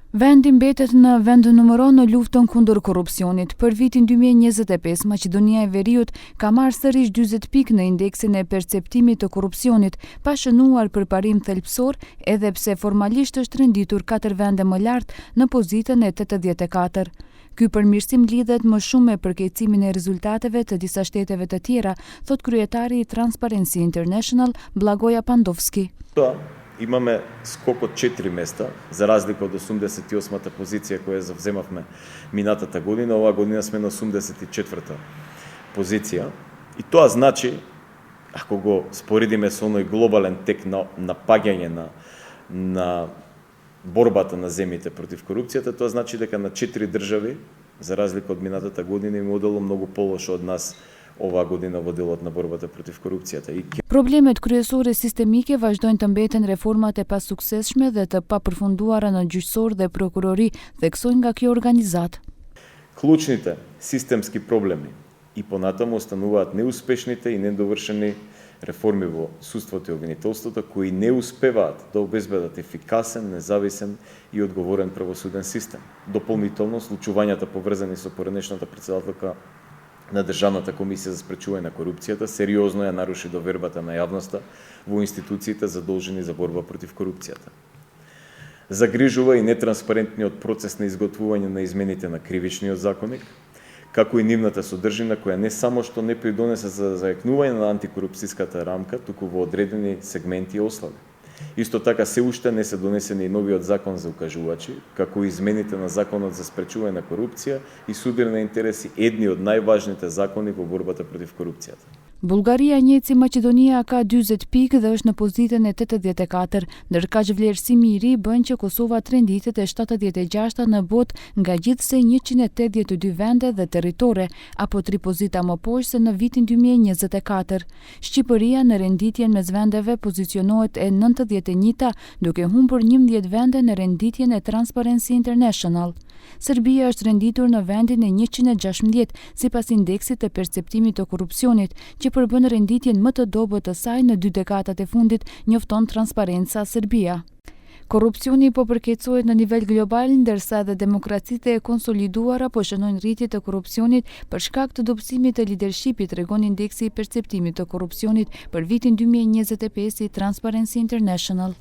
Vendi mbetet në vendnumëron në luftën kundër korrupsionit. Për vitin 2025, Maqedonia e Veriut ka marrë sërish 40 pikë në indeksin e perceptimit të korrupsionit, pa shënuar përparim thelbësor, edhe pse formalisht është renditur 4 vende më lart në pozitën e 84. Ky përmirësim lidhet më shumë me përkeqësimin e rezultateve të disa shteteve të tjera, thot kryetari i Transparency International, Blagoja Pandovski. Имаме скок од 4 места, за разлика од 88-та позиција која завземавме минатата година, оваа година сме на 84-та позиција. И тоа значи, ако го споредиме со оној глобален тек на паѓање на борбата на земјите против корупцијата, тоа значи дека на 4 држави, за разлика од минатата година, им одело многу полошо од нас оваа година во делот на борбата против корупцијата. Problemet kryesore sistemike vazhdojnë të mbeten reformat e pasuksesshme dhe të papërfunduara në gjyqësor dhe prokurori, theksojnë nga kjo organizat. Клучните системски проблеми и понатаму остануваат неуспешните и недовршени реформи во судството и обвинителството, кои не успеваат да обезбедат ефикасен, независен и одговорен правосуден систем. Дополнително, случувањата поврзани со поранешната претседателка на Државната комисија за спречување на корупцијата сериозно ја наруши довербата на јавноста во институциите задолжени за борба против корупцијата. Загрижува и нетранспарентниот процес на изготвување на измените на кривичниот законник, како и нивната содржина која не само што не придонесе за зајакнување на антикорупцијската рамка, туку во одредени сегменти ја ослаби. Исто така се уште не се донесени и новиот закон за укажувачи, како и измените на законот за спречување на корупција и судир на интереси, едни од најважните закони во борбата против корупцијата. Bullgaria njëjtë si Maqedonia ka 40 pikë dhe është në pozitën e 84, ndërkaq vlerësimi i ri bën që Kosova të renditet e 76 në botë nga gjithsej 182 vende dhe territore, apo 3 pozita më poshtë se në vitin 2024. Shqipëria në renditjen mes vendeve pozicionohet e 91-ta, duke humbur 11 vende në renditjen e Transparency International. Serbia është renditur në vendin e 116 sipas indeksit të perceptimit të korrupsionit, që përbën renditjen më të dobët të saj në 2 dekadat e fundit, njofton Transparenca Serbia. Korrupsioni po përkeqësohet në nivel global, ndërsa edhe demokracitë e konsoliduara po shënojnë rritje të korrupsionit për shkak të dobësimit të lidershipit, tregon indeksi i perceptimit të korrupsionit për vitin 2025 i Transparency International.